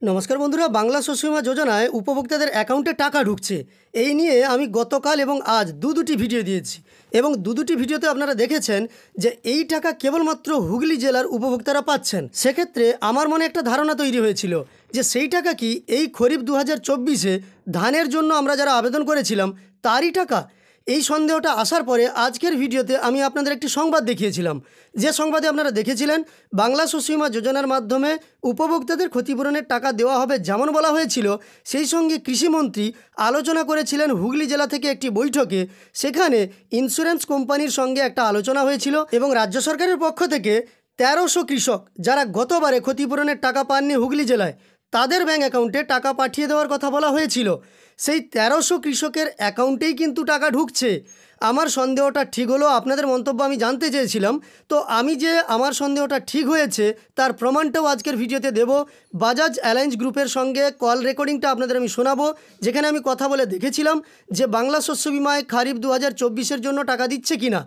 নমস্কার বন্ধুরা, বাংলা শস্য বীমা যোজনায় উপভোক্তাদের অ্যাকাউন্টে টাকা ঢুকছে এই নিয়ে আমি গতকাল এবং আজ দুটি ভিডিও দিয়েছি এবং দুটি ভিডিওতে আপনারা দেখেছেন যে এই টাকা কেবলমাত্র হুগলি জেলার উপভোক্তারা পাচ্ছেন। সেক্ষেত্রে আমার মনে একটা ধারণা তৈরি হয়েছিল যে সেই টাকা কি এই খরিফ 2024-এ ধানের জন্য আমরা যারা আবেদন করেছিলাম তারই টাকা। এই সন্দেহটা আসার পরে আজকের ভিডিওতে আমি আপনাদের একটি সংবাদ দেখিয়েছিলাম, যে সংবাদে আপনারা দেখেছিলেন বাংলা শস্য বীমা যোজনার মাধ্যমে উপভোক্তাদের ক্ষতিপূরণের টাকা দেওয়া হবে যেমন বলা হয়েছিল, সেই সঙ্গে কৃষিমন্ত্রী আলোচনা করেছিলেন হুগলি জেলা থেকে একটি বৈঠকে। সেখানে ইন্স্যুরেন্স কোম্পানির সঙ্গে একটা আলোচনা হয়েছিল এবং রাজ্য সরকারের পক্ষ থেকে 1300 কৃষক যারা গতবারে ক্ষতিপূরণের টাকা পাননি হুগলি জেলায়, তাদের ব্যাঙ্ক অ্যাকাউন্টে টাকা পাঠিয়ে দেওয়ার কথা বলা হয়েছিল। সেই 1300 কৃষকের অ্যাকাউন্টেই কিন্তু টাকা ঢুকছে। আমার সন্দেহটা ঠিক হলো, আপনাদের মন্তব্য আমি জানতে চেয়েছিলাম। তো আমি যে আমার সন্দেহটা ঠিক হয়েছে তার প্রমাণটাও আজকের ভিডিওতে দেব। বাজাজ অ্যালায়েন্স গ্রুপের সঙ্গে কল রেকর্ডিংটা আপনাদের আমি শোনাবো, যেখানে আমি কথা বলে দেখেছিলাম যে বাংলা শস্য বিমায় খারিফ 2024-এর জন্য টাকা দিচ্ছে কিনা।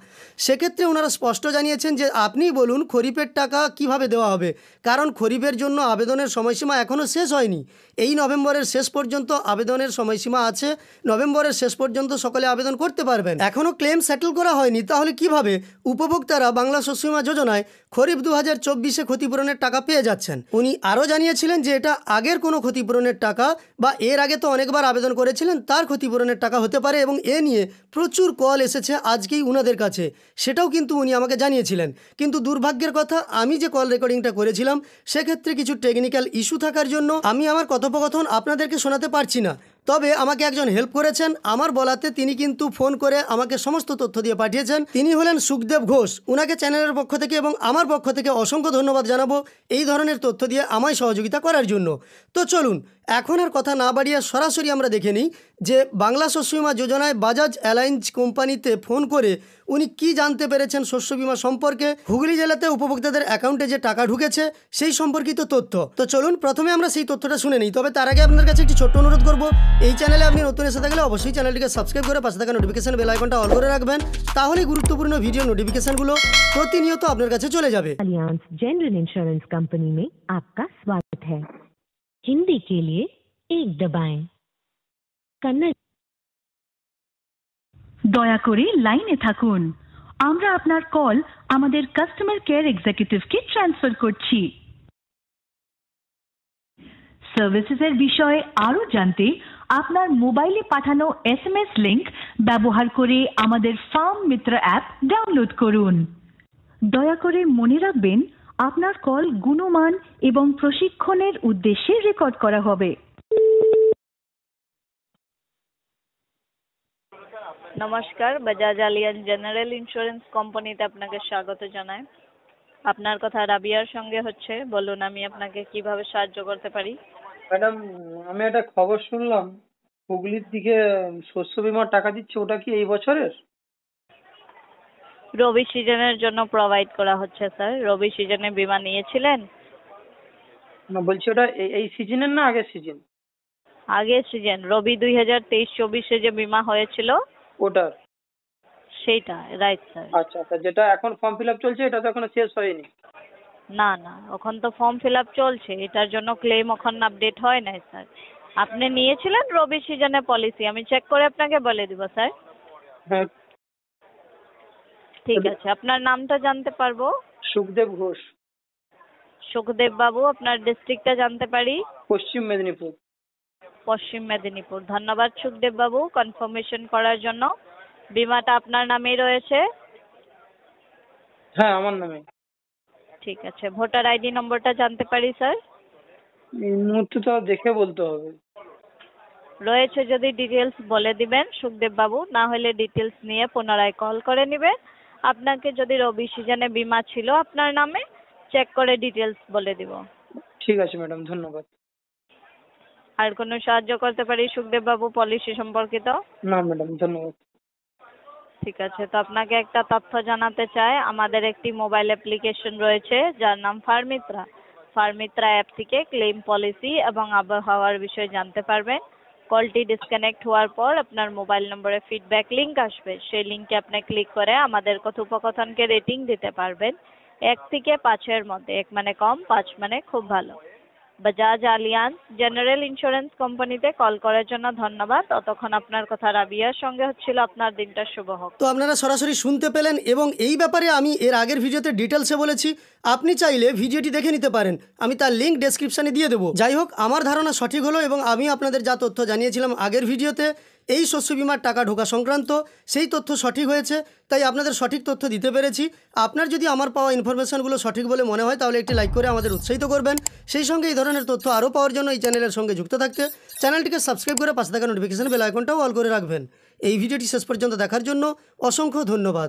সেক্ষেত্রে ওনারা স্পষ্ট জানিয়েছেন যে আপনিই বলুন খরিফের টাকা কিভাবে দেওয়া হবে, কারণ খরিফের জন্য আবেদনের সময়সীমা এখনও শেষ হয়নি। এই নভেম্বরের শেষ পর্যন্ত আবেদনের সময়সীমা আছে, নভেম্বরের শেষ পর্যন্ত সকলে আবেদন করতে পারবেন। এখনও ক্লেম সেটেল করা হয়নি, তাহলে কিভাবে উপভোক্তারা বাংলা শস্য বীমা যোজনায় খরিফ 2024-এ ক্ষতিপূরণের টাকা পেয়ে যাচ্ছেন? উনি আরও জানিয়েছিলেন যে এটা আগের কোনো ক্ষতিপূরণের টাকা বা এর আগে তো অনেকবার আবেদন করেছিলেন তার ক্ষতিপূরণের টাকা হতে পারে, এবং এ নিয়ে প্রচুর কল এসেছে আজকেই উনাদের কাছে, সেটাও কিন্তু উনি আমাকে জানিয়েছিলেন। কিন্তু দুর্ভাগ্যের কথা, আমি যে কল রেকর্ডিংটা করেছিলাম সেক্ষেত্রে কিছু টেকনিক্যাল ইস্যু থাকার জন্য আমি আমার কথোপকথন আপনাদেরকে শোনাতে পারছি না। তবে আমাকে একজন হেল্প করেছেন আমার বলাতে, তিনি কিন্তু ফোন করে আমাকে সমস্ত তথ্য দিয়ে পাঠিয়েছেন। তিনি হলেন সুখদেব ঘোষ। উনাকে চ্যানেলের পক্ষ থেকে এবং আমার পক্ষ থেকে অসংখ্য ধন্যবাদ জানাবো এই ধরনের তথ্য দিয়ে আমায় সহযোগিতা করার জন্য। তো চলুন এখন আর কথা না বাড়িয়ে সরাসরি আমরা দেখে নিই যে বাংলা শস্য বীমা যোজনায় বাজাজ অ্যালায়েন্স কোম্পানিতে ফোন করে উনি কি জানতে পেরেছেন শস্য বীমা সম্পর্কে, হুগলি জেলাতে উপভোক্তাদের অ্যাকাউন্টে যে টাকা ঢুকেছে সেই সম্পর্কিত তথ্য। তো চলুন প্রথমে আমরা সেই তথ্যটা শুনে নিই। তবে তার আগে আপনাদের কাছে একটি ছোট্ট অনুরোধ করব, এই চ্যানেলে আপনি নতুন এসে থাকলে অবশ্যই চ্যানেলটিকে সাবস্ক্রাইব করে পাশে থাকা নোটিফিকেশন বেল আইকনটা অল করে রাখবেন, তাহলেই গুরুত্বপূর্ণ ভিডিও নোটিফিকেশনগুলো প্রতিনিয়ত আপনার কাছে চলে যাবে। अलियांस जनरल इंश्योरेंस कंपनी में आपका स्वागत है। हिंदी के लिए 1 दबाएं। कन्नड़ দয়া করে লাইনে থাকুন, আমরা আপনার কল আমাদের কাস্টমার কেয়ার এক্সিকিউটিভকে ট্রান্সফার করছি। সার্ভিসেসের বিষয়ে আরো জানতে আপনার মোবাইলে পাঠানো এসএমএস লিংক ব্যবহার করে আমাদের ফার্ম মিত্র অ্যাপ ডাউনলোড করুন। দয়া করে মনে রাখবেন আপনার কল গুণমান এবং প্রশিক্ষণের উদ্দেশ্যে রেকর্ড করা হবে। নমস্কার, বাজাজ আলিয়ান্স জেনারেল ইন্স্যুরেন্স কোম্পানিতে আপনাকে স্বাগত জানাই। আপনার কথা রাবিয়ার সঙ্গে হচ্ছে, বলুন আমি আপনাকে কিভাবে সাহায্য করতে পারি। ম্যাডাম, আমি একটা খবর শুনলাম হুগলির দিকে শস্য বীমার টাকা দিচ্ছে, ওটা কি এই বছরের? রবি সিজনের জন্য প্রোভাইড করা হচ্ছে স্যার। রবি সিজনে বীমা নিয়েছিলেন? না, বলছি ওটা এই সিজনের না আগের সিজন? আগের সিজন, রবি 2023-24-এ যে বীমা হয়েছিল ওটার? সেইটা, রাইট স্যার। আচ্ছা আচ্ছা, যেটা এখন ফর্ম ফিল আপ চলছে এটা তো এখনো শেষ হয়নি? না না, এখন তো ফর্ম ফিল আপ চলছে, এটার জন্য ক্লেম এখন আপডেট হয় নাই স্যার। আপনি নিয়েছিলেন রবি সিজনে পলিসি, আমি চেক করে আপনাকে বলে দিব স্যার। হ্যাঁ ঠিক আছে, আপনার নামটা জানতে পারবো? সুখদেব ঘোষ। সুখদেব বাবু, আপনার ডিস্ট্রিক্টটা জানতে পারি? পশ্চিম মেদিনীপুর। পশ্চিম মেদিনীপুর। ধন্যবাদ সুখদেব বাবু কনফার্মেশন করার জন্য। বীমাটা আপনার নামেই রয়েছে? হ্যাঁ, আমার নামে। ঠিক আছে, ভোটার আইডি নম্বরটা জানতে পারি স্যার? এই মুহূর্তে তো দেখে বলতে হবে। রয়েছে যদি ডিটেলস বলে দিবেন সুখদেব বাবু, না হলে ডিটেলস নিয়ে পুনরায় কল করে নেবেন। আপনাকে যদি রবি সিজনে বীমা ছিল আপনার নামে, চেক করে ডিটেলস বলে দিব। ঠিক আছে ম্যাডাম, ধন্যবাদ। আর কোনো সাহায্য করতে পারি সুখদেব বাবু পলিসি সম্পর্কিত? না ম্যাডাম, ধন্যবাদ। ঠিক আছে, তো আপনাকে একটা তথ্য জানাতে চাই। আমাদের একটি মোবাইল অ্যাপ্লিকেশন রয়েছে যার নাম ফার্মিত্রা। ফার্মিত্রা অ্যাপ থেকে ক্লেম পলিসি এবং আবহাওয়ার বিষয়ে জানতে পারবেন। কলটি ডিসকানেক্ট হওয়ার পর আপনার মোবাইল নম্বরে ফিডব্যাক লিংক আসবে, সেই লিংকে আপনি ক্লিক করে আমাদের কথোপকথনকে রেটিং দিতে পারবেন 1 থেকে 5-এর মধ্যে। 1 মানে কম, 5 মানে খুব ভালো। বাজাজ আলিয়ান্স জেনারেল ইন্স্যুরেন্স কোম্পানিতে কল করার জন্য ধন্যবাদ। ততক্ষণ আপনার কথা রাবিয়ার সঙ্গে হচ্ছিল। আপনার দিনটা শুভ হোক। তো আপনারা সরাসরি শুনতে পেলেন এবং এই ব্যাপারে আমি এর আগের ভিডিওতে ডিটেলসে বলেছি। আপনি চাইলে ভিডিওটি দেখে নিতে পারেন, আমি তার লিঙ্ক ডেসক্রিপশানে দিয়ে দেবো। যাই হোক, আমার ধারণা সঠিক হলো এবং আমি আপনাদের যা তথ্য জানিয়েছিলাম আগের ভিডিওতে এই শস্য বিমার টাকা ঢোকা সংক্রান্ত, সেই তথ্য সঠিক হয়েছে, তাই আপনাদের সঠিক তথ্য দিতে পেরেছি। আপনার যদি আমার পাওয়া ইনফরমেশনগুলো সঠিক বলে মনে হয় তাহলে একটি লাইক করে আমাদের উৎসাহিত করবেন। সেই সঙ্গে এই ধরনের তথ্য আরও পাওয়ার জন্য এই চ্যানেলের সঙ্গে যুক্ত থাকতে চ্যানেলটিকে সাবস্ক্রাইব করে পাশে থাকা নোটিফিকেশন বেল আইকনটাও অল করে রাখবেন। এই ভিডিওটি শেষ পর্যন্ত দেখার জন্য অসংখ্য ধন্যবাদ।